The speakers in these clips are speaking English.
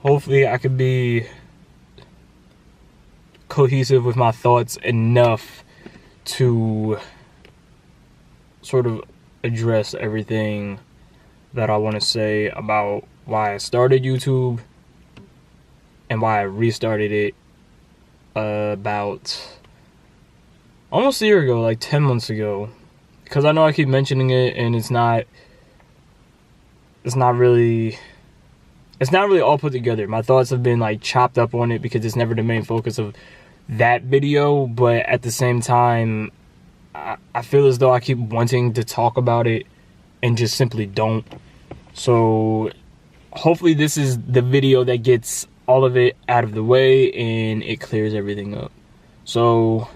hopefully I could be cohesive with my thoughts enough to sort of address everything that I want to say about why I started YouTube and why I restarted it about almost a year ago, like 10 months ago. Because I know I keep mentioning it and it's not really all put together. My thoughts have been like chopped up on it because it's never the main focus of that video, but at the same time, I feel as though I keep wanting to talk about it and just simply don't. So hopefully this is the video that gets all of it out of the way and it clears everything up. So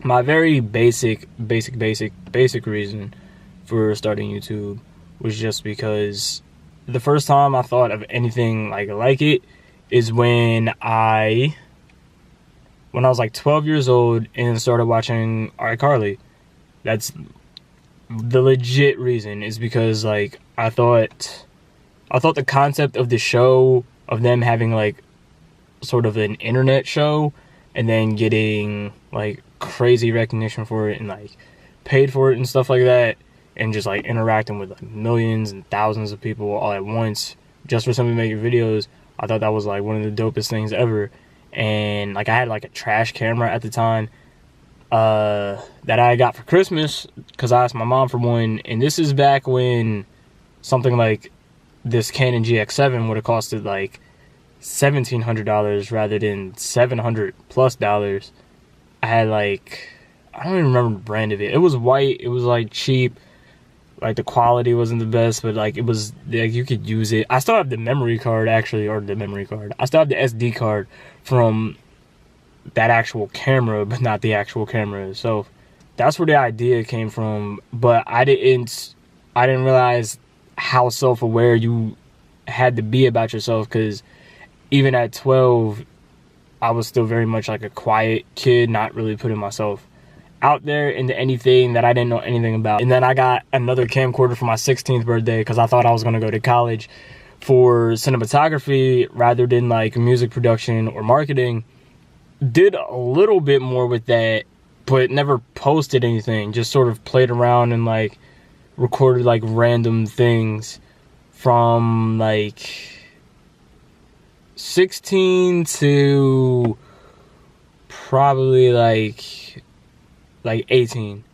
my very basic reason for starting YouTube was just because the first time I thought of anything like it is when I was like 12 years old and started watching iCarly. That's the legit reason, is because like I thought the concept of the show, of them having like sort of an internet show and then getting like crazy recognition for it and like paid for it and stuff like that, and just like interacting with like millions and thousands of people all at once just for somebody making videos, I thought that was like one of the dopest things ever. And like I had like a trash camera at the time that I got for Christmas because I asked my mom for one, and this is back when something like this Canon GX7 would have costed like $1,700 rather than $700+. I had like, I don't even remember the brand of it. It was white. It was like cheap. Like the quality wasn't the best, but like it was like you could use it. I still have the memory card actually, or the memory card. I still have the SD card from that actual camera, but not the actual camera. So that's where the idea came from. But I didn't realize how self-aware you had to be about yourself, because even at 12, I was still very much like a quiet kid, not really putting myself out there into anything that I didn't know anything about. And then I got another camcorder for my 16th birthday because I thought I was going to go to college for cinematography rather than like music production or marketing. Did a little bit more with that, but never posted anything. Just sort of played around and like recorded like random things from like 16 to probably like 18.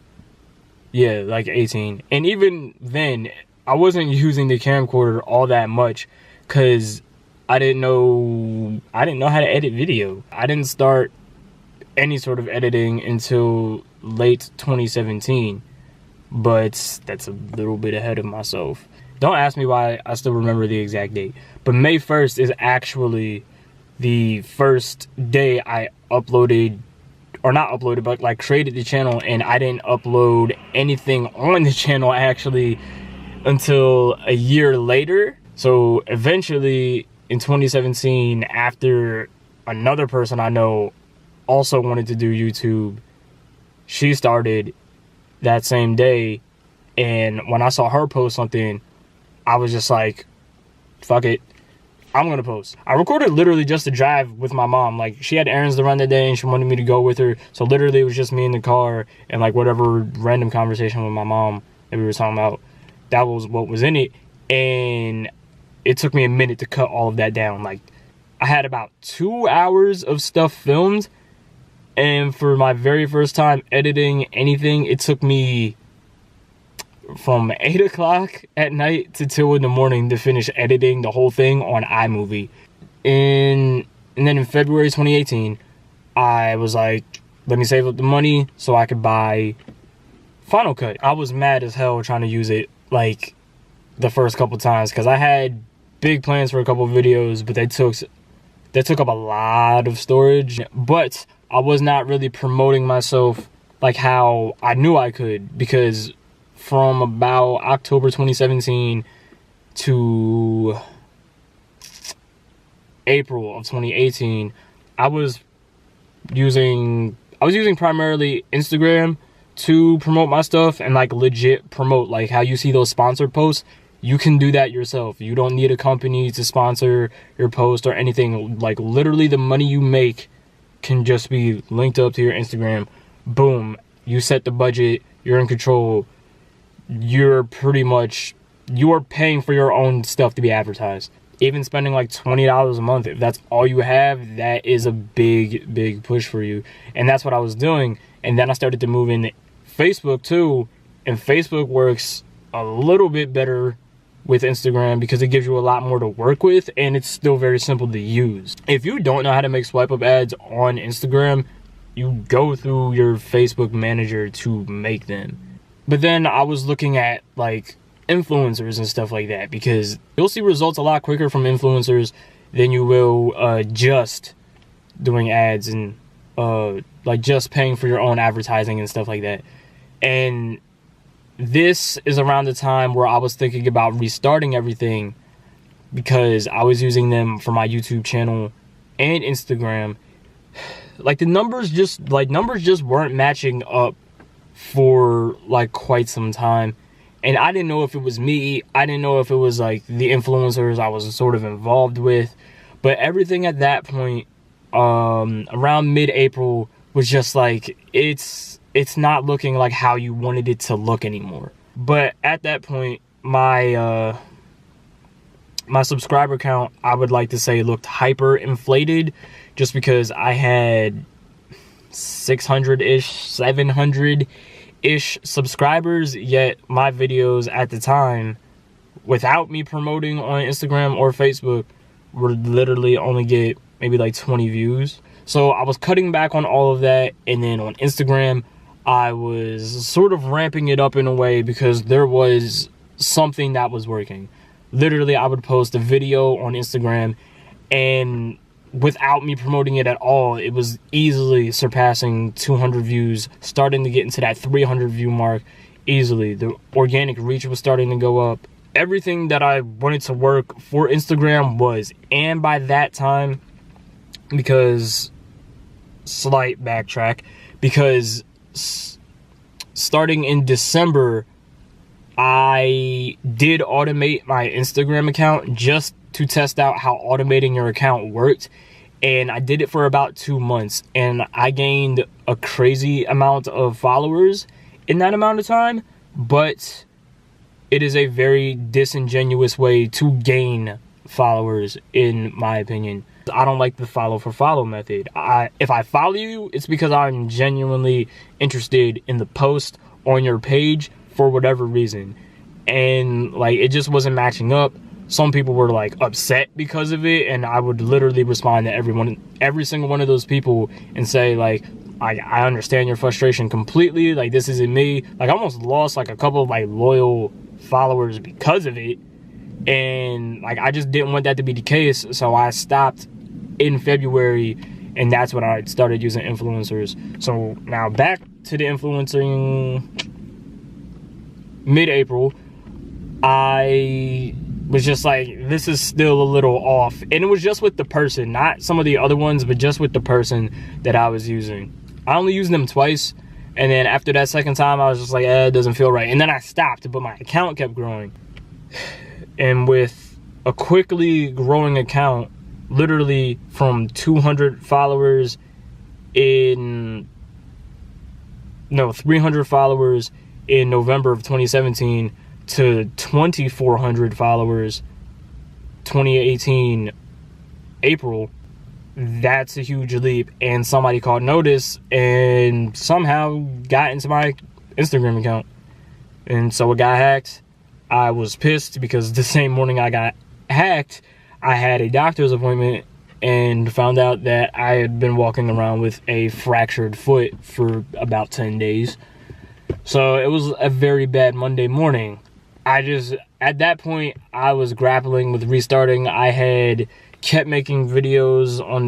Yeah, like 18. And even then, I wasn't using the camcorder all that much because I didn't know how to edit video. I didn't start any sort of editing until late 2017, but that's a little bit ahead of myself. Don't ask me why I still remember the exact date, but May 1st is actually the first day I uploaded, or not uploaded, but like created the channel, and I didn't upload anything on the channel actually until a year later. So eventually in 2017, after another person I know also wanted to do YouTube, she started that same day, and when I saw her post something, I was just like, fuck it, I'm gonna post. I recorded literally just to drive with my mom. Like, she had errands to run that day and she wanted me to go with her, so literally it was just me in the car and like whatever random conversation with my mom that we were talking about, that was what was in it. And it took me a minute to cut all of that down. Like, I had about 2 hours of stuff filmed, and for my very first time editing anything, it took me from 8 o'clock at night to 2 in the morning to finish editing the whole thing on iMovie. And then in February 2018, I was like, let me save up the money so I could buy Final Cut. I was mad as hell trying to use it like the first couple times because I had big plans for a couple of videos, but they took up a lot of storage. But I was not really promoting myself like how I knew I could, because from about October 2017 to April of 2018, I was using primarily Instagram to promote my stuff and like legit promote, like how you see those sponsored posts. You can do that yourself. You don't need a company to sponsor your post or anything. Like, literally the money you make can just be linked up to your Instagram. Boom. You set the budget. You're in control. You're paying for your own stuff to be advertised. Even spending like $20 a month, if that's all you have, that is a big push for you. And that's what I was doing. And then I started to move into Facebook too. And Facebook works a little bit better with Instagram because it gives you a lot more to work with, and it's still very simple to use. If you don't know how to make swipe up ads on Instagram, you go through your Facebook manager to make them. But then I was looking at like influencers and stuff like that, because you'll see results a lot quicker from influencers than you will just doing ads and like just paying for your own advertising and stuff like that. And this is around the time where I was thinking about restarting everything, because I was using them for my YouTube channel and Instagram. Like the numbers just weren't matching up for like quite some time. And I didn't know if it was me. I didn't know if it was like the influencers I was sort of involved with. But everything at that point, around mid-April, was just like, it's not looking like how you wanted it to look anymore. But at that point, my subscriber count, I would like to say, looked hyper inflated, just because I had 600-ish, 700-ish subscribers, yet my videos at the time, without me promoting on Instagram or Facebook, would literally only get maybe like 20 views. So I was cutting back on all of that, and then on Instagram, I was sort of ramping it up in a way, because there was something that was working. Literally, I would post a video on Instagram, and without me promoting it at all, it was easily surpassing 200 views, starting to get into that 300 view mark easily. The organic reach was starting to go up. Everything that I wanted to work for Instagram was. And by that time, because, slight backtrack, because starting in December, I did automate my Instagram account just to test out how automating your account worked. And I did it for about 2 months, and I gained a crazy amount of followers in that amount of time. But it is a very disingenuous way to gain followers, in my opinion. I don't like the follow for follow method. If I follow you, it's because I'm genuinely interested in the post on your page for whatever reason. And like, it just wasn't matching up. Some people were like upset because of it, and I would literally respond to every single one of those people and say like, I understand your frustration completely. Like, this isn't me. Like, I almost lost like a couple of like loyal followers because of it. And like, I just didn't want that to be the case, so I stopped in February, and that's when I started using influencers. So now back to the influencing. Mid-April, I was just like, this is still a little off. And it was just with the person, not some of the other ones, but just with the person that I was using. I only used them twice, and then after that second time, I was just like, it doesn't feel right. And then I stopped, but my account kept growing. And with a quickly growing account, literally from 200 followers 300 followers in November of 2017 to 2,400 followers 2018 April, that's a huge leap. And somebody caught notice and somehow got into my Instagram account. And so it got hacked. I was pissed because the same morning I got hacked, I had a doctor's appointment and found out that I had been walking around with a fractured foot for about 10 days. So it was a very bad Monday morning. At that point, I was grappling with restarting. I had kept making videos on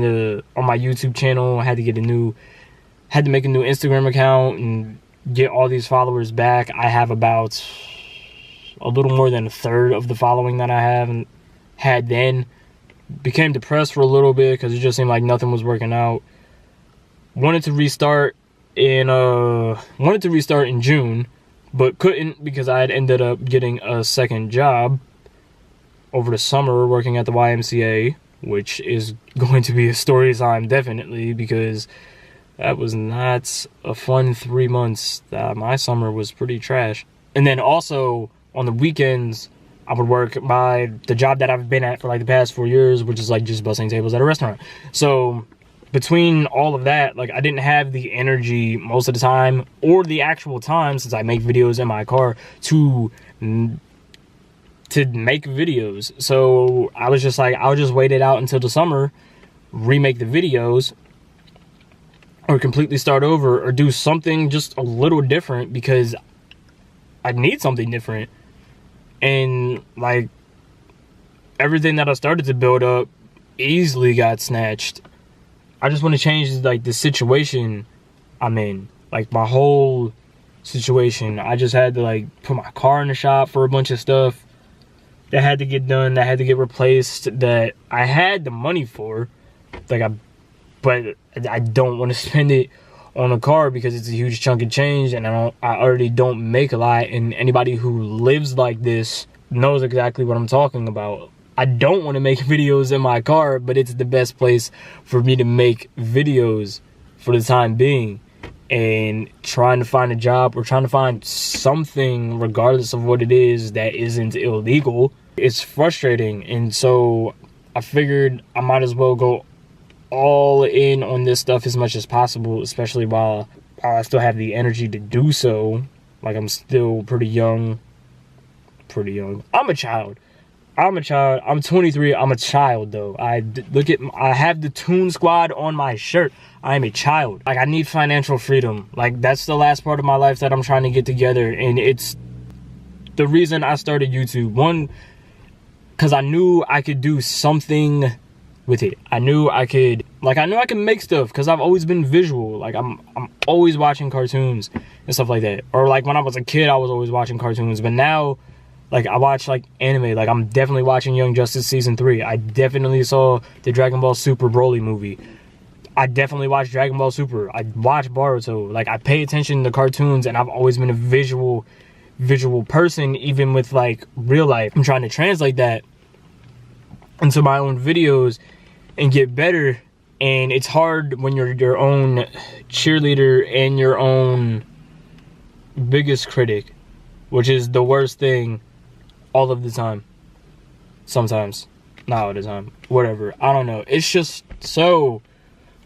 my YouTube channel. I had to make a new Instagram account and get all these followers back. I have about a little more than a third of the following that I had then. Became depressed for a little bit because it just seemed like nothing was working out. Wanted to restart in June, but couldn't because I had ended up getting a second job over the summer working at the YMCA, which is going to be a story time definitely, because that was not a fun 3 months. My summer was pretty trash. And then also on the weekends, I would work by the job that I've been at for like the past 4 years, which is like just bussing tables at a restaurant. So between all of that, like I didn't have the energy most of the time, or the actual time, since I make videos in my car, to make videos. So I was just like, I'll just wait it out until the summer, remake the videos, or completely start over, or do something just a little different, because I need something different. And like everything that I started to build up easily got snatched. I just want to change like the situation I'm in, like my whole situation. I just had to like put my car in the shop for a bunch of stuff that had to get done, that had to get replaced, that I had the money for, but I don't want to spend it on a car because it's a huge chunk of change, and I already don't make a lot. And anybody who lives like this knows exactly what I'm talking about. I don't want to make videos in my car, but it's the best place for me to make videos for the time being. And trying to find a job or trying to find something, regardless of what it is, that isn't illegal, it's frustrating. And so I figured I might as well go all in on this stuff as much as possible, especially while I still have the energy to do so. Like, I'm still pretty young. I'm a child. I'm 23. I'm a child, though. I have the Toon Squad on my shirt. I am a child. Like, I need financial freedom. Like, that's the last part of my life that I'm trying to get together. And it's the reason I started YouTube. One, because I knew I could do something with it. I knew I could make stuff, because I've always been visual. Like, I'm always watching cartoons and stuff like that. Or like when I was a kid, I was always watching cartoons. But now, like, I watch like anime. Like, I'm definitely watching Young Justice Season 3. I definitely saw the Dragon Ball Super Broly movie. I definitely watch Dragon Ball Super. I watch Boruto. Like, I pay attention to cartoons, and I've always been a visual person, even with like real life. I'm trying to translate that into my own videos and get better. And it's hard when you're your own cheerleader and your own biggest critic, which is the worst thing all of the time. Sometimes. Not all the time. Whatever. I don't know. It's just so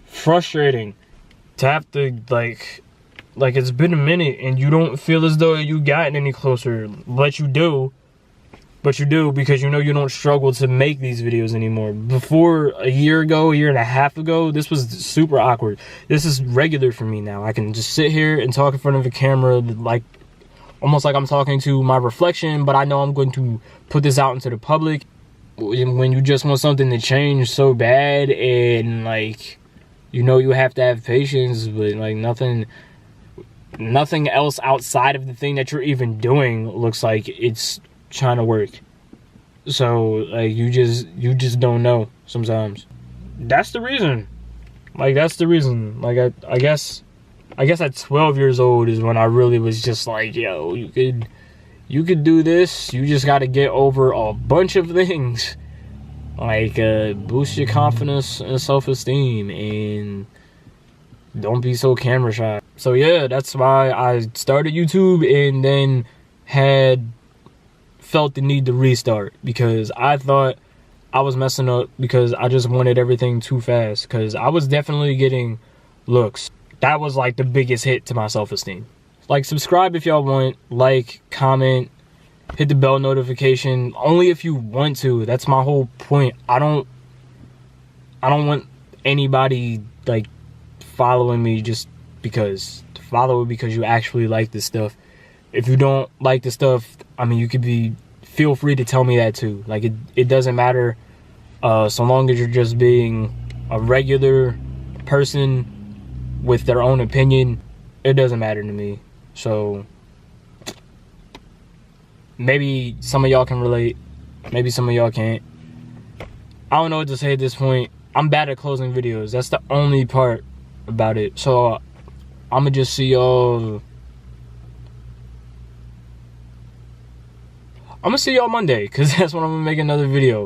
frustrating to have to like it's been a minute and you don't feel as though you've gotten any closer, but you do, because you know you don't struggle to make these videos anymore. Before a year and a half ago, this was super awkward. This is regular for me now. I can just sit here and talk in front of a camera, like almost like I'm talking to my reflection, but I know I'm going to put this out into the public. When you just want something to change so bad, and like, you know, you have to have patience, but like nothing else outside of the thing that you're even doing looks like it's trying to work. So like you just don't know sometimes. That's the reason. Like, I guess at 12 years old is when I really was just like, yo, you could do this. You just got to get over a bunch of things, like boost your confidence and self-esteem, and don't be so camera shy. So yeah, that's why I started YouTube, and then had felt the need to restart, because I thought I was messing up because I just wanted everything too fast, because I was definitely getting looks. That was like the biggest hit to my self-esteem. Like, subscribe if y'all want, like, comment, hit the bell notification, only if you want to. That's my whole point. I don't want anybody like following me just because. Follow it because you actually like this stuff. If you don't like the stuff, I mean, you could feel free to tell me that too. Like, it doesn't matter, so long as you're just being a regular person with their own opinion. It doesn't matter to me. So maybe some of y'all can relate, maybe some of y'all can't. I don't know what to say at this point. I'm bad at closing videos. That's the only part about it. So I'ma just see y'all I'm gonna see y'all Monday, because that's when I'm gonna make another video.